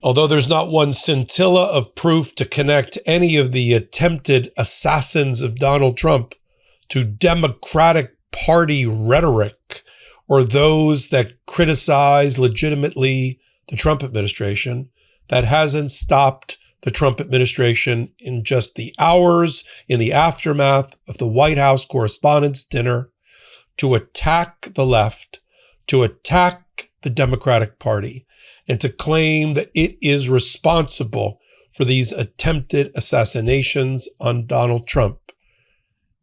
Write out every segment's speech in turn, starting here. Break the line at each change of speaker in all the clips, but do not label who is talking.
Although there's not one scintilla of proof to connect any of the attempted assassins of Donald Trump to Democratic Party rhetoric or those that criticize legitimately the Trump administration, that hasn't stopped the Trump administration in just the hours in the aftermath of the White House Correspondence Dinner to attack the left, to attack the Democratic Party, and to claim that it is responsible for these attempted assassinations on Donald Trump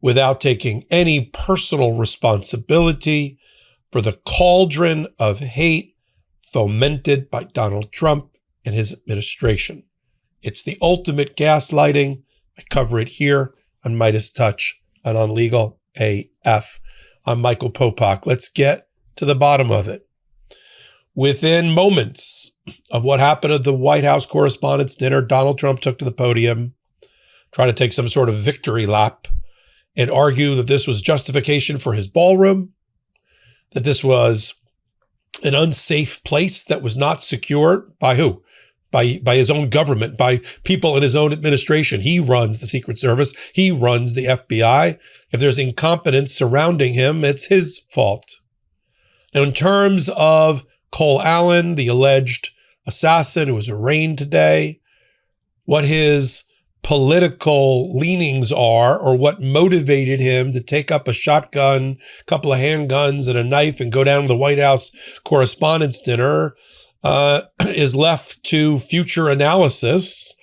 without taking any personal responsibility for the cauldron of hate fomented by Donald Trump and his administration. It's the ultimate gaslighting. I cover it here on MeidasTouch and on Legal AF. I'm Michael Popok. Let's get to the bottom of it. Within moments of what happened at the White House Correspondence Dinner, Donald Trump took to the podium, tried to take some sort of victory lap, and argue that this was justification for his ballroom, that this was an unsafe place that was not secured by who? By his own government, by people in his own administration. He runs the Secret Service. He runs the FBI. If there's incompetence surrounding him, it's his fault. Now, in terms of Cole Allen, the alleged assassin who was arraigned today, what his political leanings are or what motivated him to take up a shotgun, a couple of handguns and a knife and go down to the White House Correspondence Dinner is left to future analysis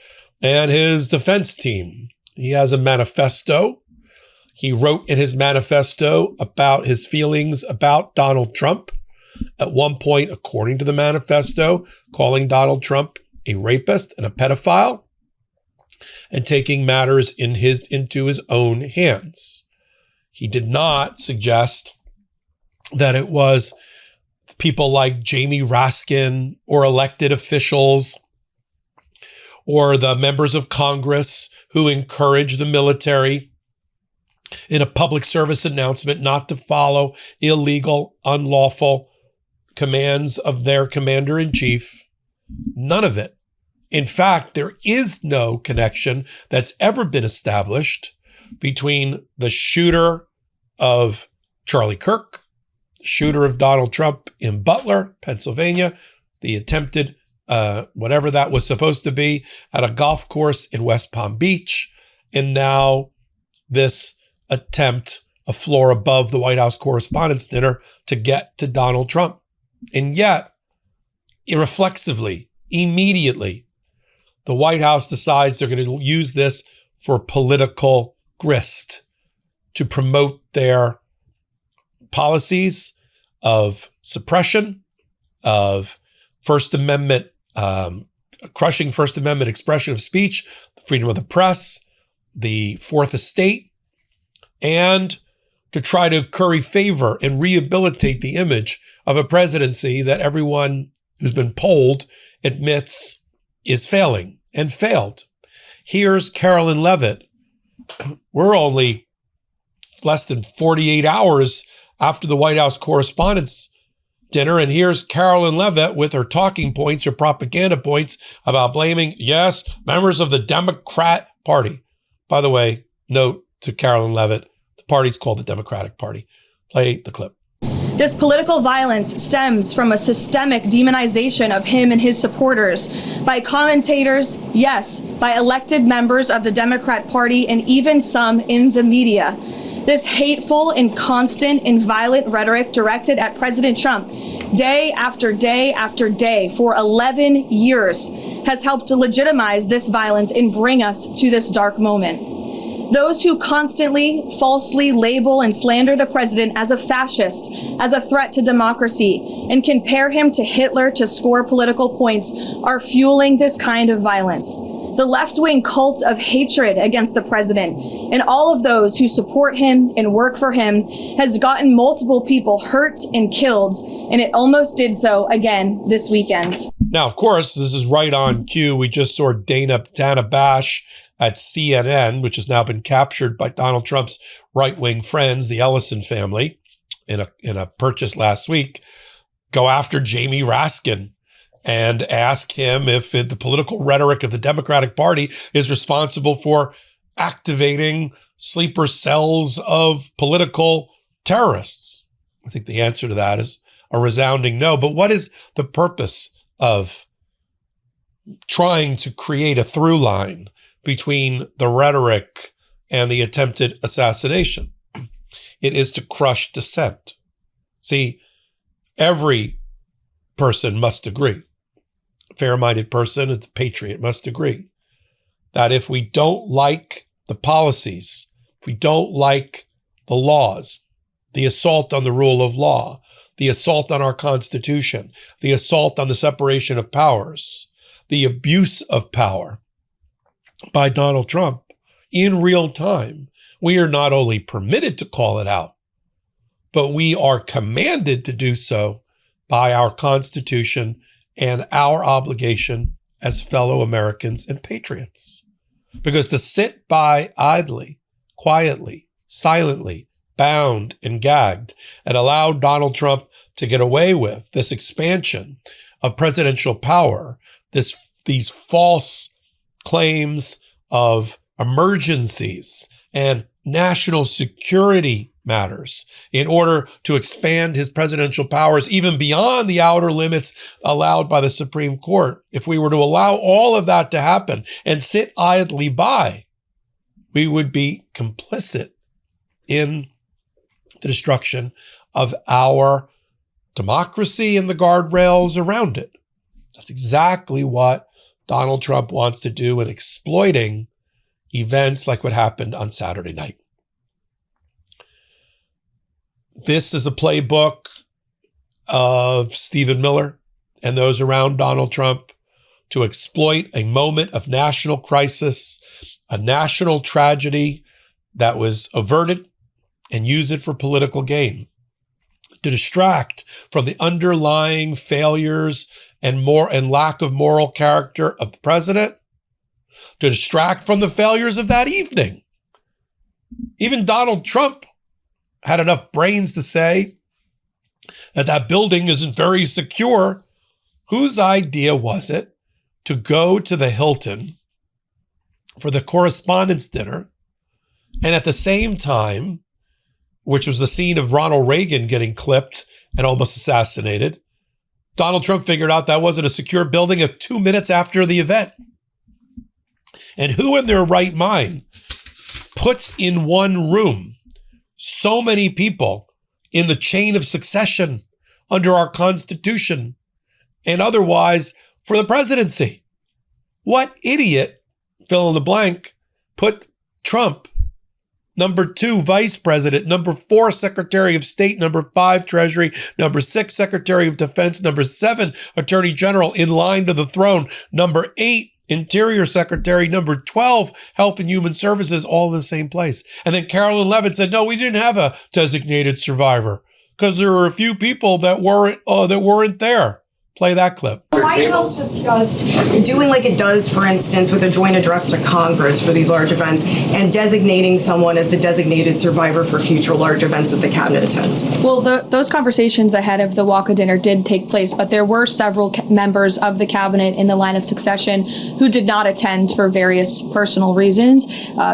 and his defense team. He has a manifesto. He wrote in his manifesto about his feelings about Donald Trump. At one point, according to the manifesto, calling Donald Trump a rapist and a pedophile and taking matters into his own hands. He did not suggest that it was people like Jamie Raskin or elected officials or the members of Congress who encourage the military in a public service announcement not to follow illegal, unlawful commands of their commander-in-chief. None of it. In fact, there is no connection that's ever been established between the shooter of Charlie Kirk, the shooter of Donald Trump in Butler, Pennsylvania, the attempted whatever that was supposed to be at a golf course in West Palm Beach, and now this attempt, a floor above the White House Correspondence Dinner, to get to Donald Trump. And yet, irreflexively, immediately, the White House decides they're going to use this for political grist to promote their policies of suppression, of First Amendment, crushing First Amendment expression of speech, the freedom of the press, the Fourth Estate, and to try to curry favor and rehabilitate the image of a presidency that everyone who's been polled admits is failing and failed. Here's Carolyn Leavitt. We're only less than 48 hours after the White House Correspondence Dinner, and here's Carolyn Leavitt with her talking points or propaganda points about blaming, yes, members of the Democrat Party. By the way, note to Carolyn Leavitt, the party's called the Democratic Party. Play the clip.
This political violence stems from a systemic demonization of him and his supporters by commentators, yes, by elected members of the Democrat Party, and even some in the media. This hateful and constant and violent rhetoric directed at President Trump day after day after day for 11 years has helped to legitimize this violence and bring us to this dark moment. Those who constantly falsely label and slander the president as a fascist, as a threat to democracy, and compare him to Hitler to score political points are fueling this kind of violence. The left-wing cult of hatred against the president and all of those who support him and work for him has gotten multiple people hurt and killed, and it almost did so again this weekend.
Now, of course, this is right on cue. We just saw Dana Bash at CNN, which has now been captured by Donald Trump's right-wing friends, the Ellison family, in a purchase last week, go after Jamie Raskin, and ask him if the political rhetoric of the Democratic Party is responsible for activating sleeper cells of political terrorists. I think the answer to that is a resounding no. But what is the purpose of trying to create a through line between the rhetoric and the attempted assassination? It is to crush dissent. See, every person must agree. A fair-minded person, a patriot must agree that if we don't like the policies, if we don't like the laws, the assault on the rule of law, the assault on our Constitution, the assault on the separation of powers, the abuse of power by Donald Trump in real time, we are not only permitted to call it out, but we are commanded to do so by our Constitution and our obligation as fellow Americans and patriots. Because to sit by idly, quietly, silently, bound and gagged, and allow Donald Trump to get away with this expansion of presidential power, these false claims of emergencies and national security matters in order to expand his presidential powers even beyond the outer limits allowed by the Supreme Court. If we were to allow all of that to happen and sit idly by, we would be complicit in the destruction of our democracy and the guardrails around it. That's exactly what Donald Trump wants to do in exploiting events like what happened on Saturday night. This is a playbook of Stephen Miller and those around Donald Trump to exploit a moment of national crisis, a national tragedy that was averted, and use it for political gain, to distract from the underlying failures and lack of moral character of the president, to distract from the failures of that evening. Even Donald Trump had enough brains to say that building isn't very secure. Whose idea was it to go to the Hilton for the Correspondence Dinner, and at the same time, which was the scene of Ronald Reagan getting clipped and almost assassinated, Donald Trump figured out that wasn't a secure building 2 minutes after the event? And who in their right mind puts in one room so many people in the chain of succession under our Constitution and otherwise for the presidency? What idiot, fill in the blank, put Trump number 2, Vice President, number 4, Secretary of State, number 5, Treasury, number 6, Secretary of Defense, number 7, Attorney General in line to the throne, number 8, Interior Secretary, number 12, Health and Human Services, all in the same place. And then Carolyn Levitt said, no, we didn't have a designated survivor because there were a few people that weren't there. Play that clip.
The White House discussed doing like it does, for instance, with a joint address to Congress for these large events and designating someone as the designated survivor for future large events that the cabinet attends.
Well, those conversations ahead of the walk of dinner did take place, but there were several members of the cabinet in the line of succession who did not attend for various personal reasons.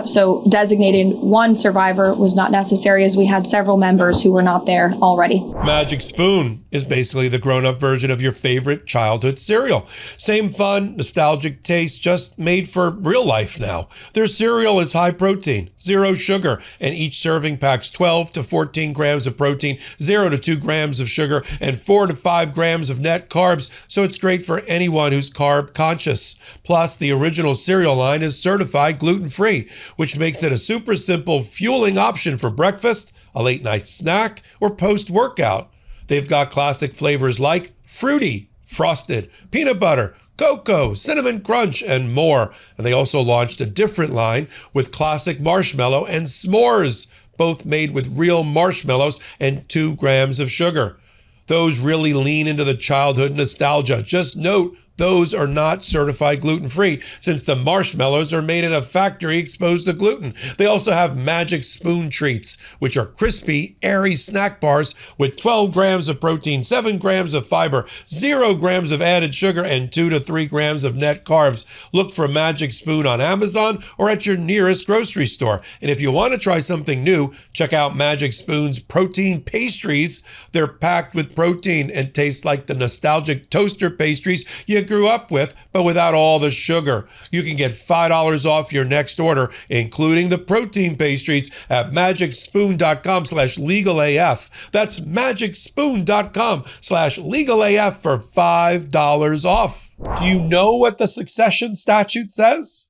So designating one survivor was not necessary, as we had several members who were not there already.
Magic Spoon is basically the grown-up version of your favorite childhood cereal. Same fun, nostalgic taste, just made for real life now. Their cereal is high protein, 0 sugar, and each serving packs 12 to 14 grams of protein, 0 to 2 grams of sugar, and 4 to 5 grams of net carbs, so it's great for anyone who's carb conscious. Plus, the original cereal line is certified gluten-free, which makes it a super simple fueling option for breakfast, a late night snack, or post-workout. They've got classic flavors like fruity, frosted, peanut butter, cocoa, cinnamon crunch, and more. And they also launched a different line with classic marshmallow and s'mores, both made with real marshmallows and 2 grams of sugar. Those really lean into the childhood nostalgia. Just note those are not certified gluten-free, since the marshmallows are made in a factory exposed to gluten. They also have Magic Spoon treats, which are crispy, airy snack bars with 12 grams of protein, 7 grams of fiber, 0 grams of added sugar, and 2 to 3 grams of net carbs. Look for Magic Spoon on Amazon or at your nearest grocery store. And if you want to try something new, check out Magic Spoon's protein pastries. They're packed with protein and taste like the nostalgic toaster pastries you grew up with, but without all the sugar. You can get $5 off your next order, including the protein pastries, at magicspoon.com/legalaf. That's magicspoon.com/legalaf for $5 off. Do you know what the succession statute says?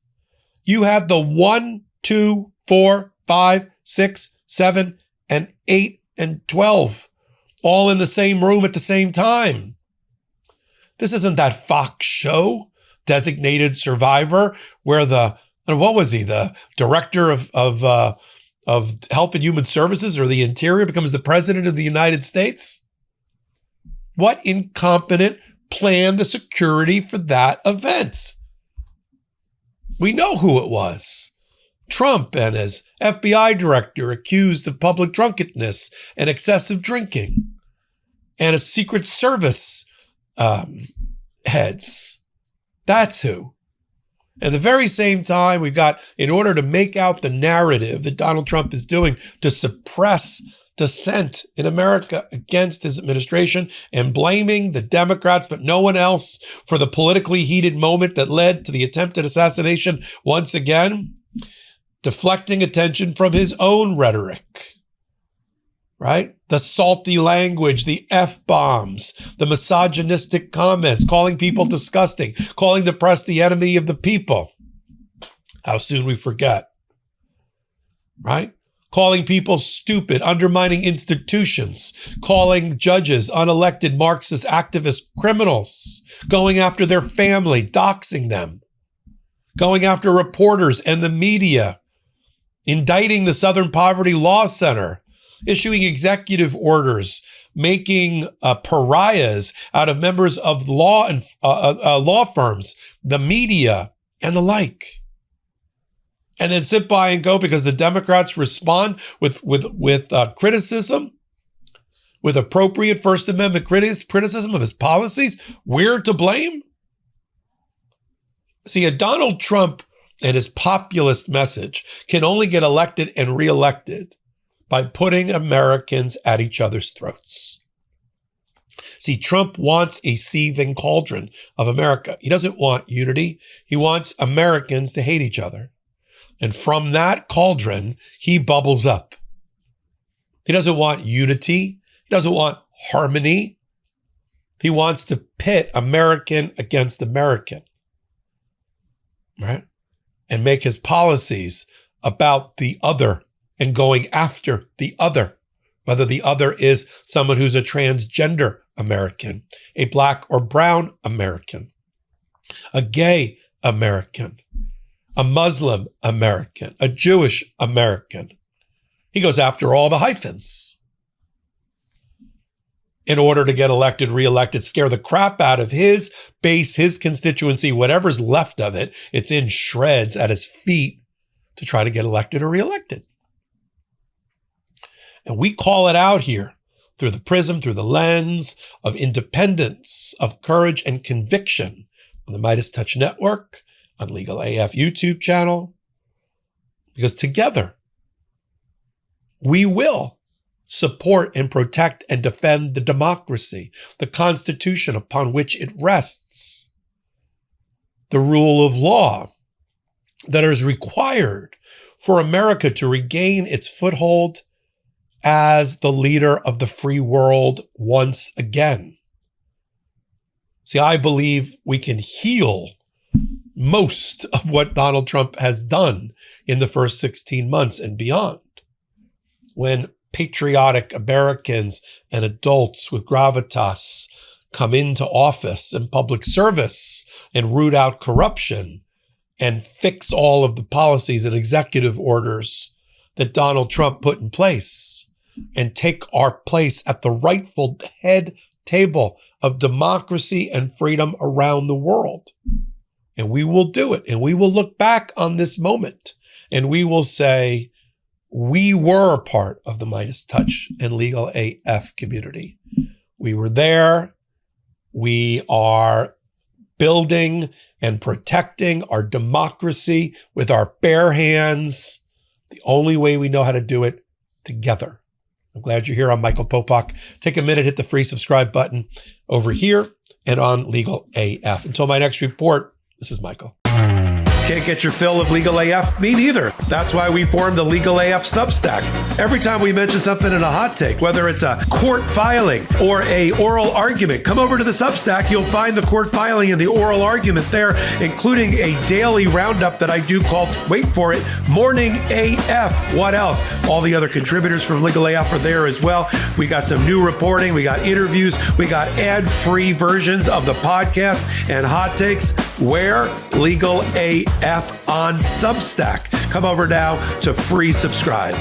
You had the 1, 2, 4, 5, 6, 7, and 8, and 12 all in the same room at the same time. This isn't that Fox show, Designated Survivor, where what was he, the director of Health and Human Services or the Interior becomes the president of the United States? What incompetent planned the security for that event? We know who it was. Trump and his FBI director accused of public drunkenness and excessive drinking, and his Secret Service heads. That's who. At the very same time, we've got, in order to make out the narrative that Donald Trump is doing to suppress dissent in America against his administration and blaming the Democrats, but no one else, for the politically heated moment that led to the attempted assassination once again, deflecting attention from his own rhetoric, right? The salty language, the F-bombs, the misogynistic comments, calling people disgusting, calling the press the enemy of the people. How soon we forget, right? Calling people stupid, undermining institutions, calling judges unelected Marxist activist criminals, going after their family, doxing them, going after reporters and the media, indicting the Southern Poverty Law Center, issuing executive orders, making pariahs out of members of law and law firms, the media, and the like. And then sit by and go because the Democrats respond with criticism, with appropriate First Amendment criticism of his policies. We're to blame? See, a Donald Trump and his populist message can only get elected and reelected by putting Americans at each other's throats. See, Trump wants a seething cauldron of America. He doesn't want unity. He wants Americans to hate each other. And from that cauldron, he bubbles up. He doesn't want unity. He doesn't want harmony. He wants to pit American against American, right? And make his policies about the other and going after the other, whether the other is someone who's a transgender American, a black or brown American, a gay American, a Muslim American, a Jewish American. He goes after all the hyphens in order to get elected, reelected, scare the crap out of his base, his constituency, whatever's left of it. It's in shreds at his feet to try to get elected or reelected. And we call it out here through the prism, through the lens of independence, of courage and conviction on the MeidasTouch Network, on Legal AF YouTube channel, because together we will support and protect and defend the democracy, the Constitution upon which it rests, the rule of law that is required for America to regain its foothold as the leader of the free world once again. See, I believe we can heal most of what Donald Trump has done in the first 16 months and beyond, when patriotic Americans and adults with gravitas come into office and public service and root out corruption and fix all of the policies and executive orders that Donald Trump put in place and take our place at the rightful head table of democracy and freedom around the world. And we will do it. And we will look back on this moment and we will say, we were a part of the MeidasTouch and Legal AF community. We were there. We are building and protecting our democracy with our bare hands. The only way we know how to do it together. I'm glad you're here. I'm Michael Popok. Take a minute, hit the free subscribe button over here and on Legal AF. Until my next report, this is Michael. Can't get your fill of Legal AF? Me neither. That's why we formed the Legal AF Substack. Every time we mention something in a hot take, whether it's a court filing or a oral argument, come over to the Substack. You'll find the court filing and the oral argument there, including a daily roundup that I do called, wait for it, Morning AF. What else? All the other contributors from Legal AF are there as well. We got some new reporting. We got interviews. We got ad-free versions of the podcast and hot takes. Where? Legal AF on Substack. Come over now to free subscribe.